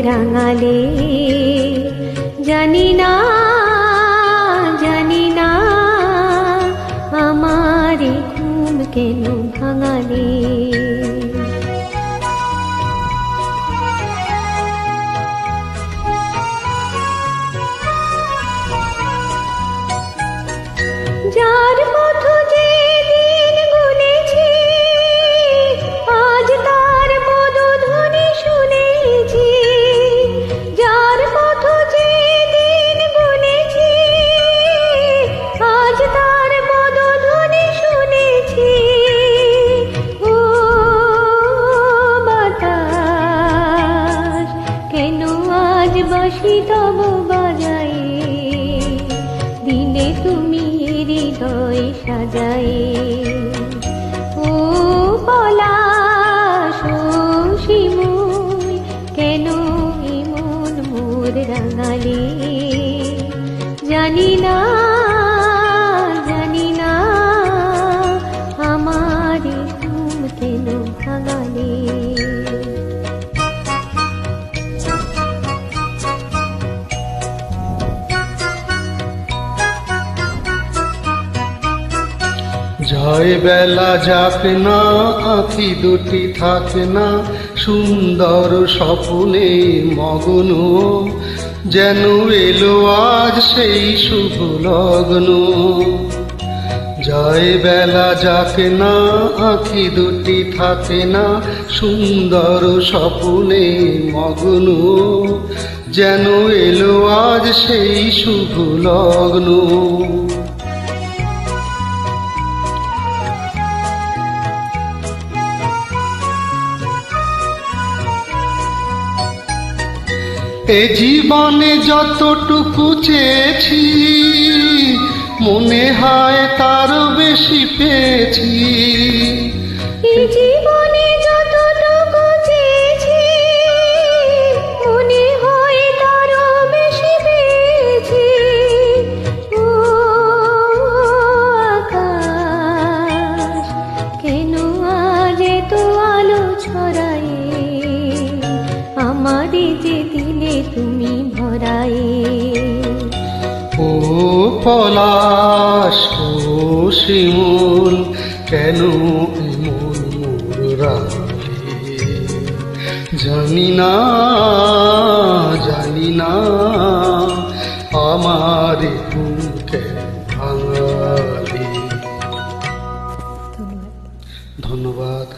রাঙালে। জানি না আমার ঘুম কেন ভাঙালে। যার পথ যে দিন গুনেছি, আজ তার পদধ্বনি শুনেছি। যার পথ যে দিন গুনেছি, আজ তার পদধ্বনি শুনেছি। ও বাতাস, কেন আজ বাঁশি তব বাজায়? দিনে তুমি হৃদয় সাজায়ে। ও পলাশ, ও শিমুল, কেন এমন মোর রাঙালে? জানি না আমার ঘুম কেন ভাঙালে। যায় বেলা যাক না, আঁখি দুটি থাকে না, সুন্দর স্বপ্নে মগ্ন। যেন এলো আজ সেই শুভ লগ্ন। যায় বেলা যাক না, আঁখি দুটি থাকে না, সুন্দর স্বপ্নে মগ্ন। যেন এলো আজ সেই শুভ লগ্ন। এ জীবনে যতটুকু চেয়েছি, মনে হয় তার বেশি পেয়েছি। এই জীবনে যতটুকু চেয়েছি, মনে হয় তারও বেশি পেয়েছি। ও আকাশ, কেন আজ এত আলো ছড়ায়? আমারে যে দিলে তুমি ভরায়ে। ও পলাশ, ও শিমুল, কেন এমন মোর রাঙালে? জানি না আমার ঘুম কেন ভাঙালে। ধন্যবাদ।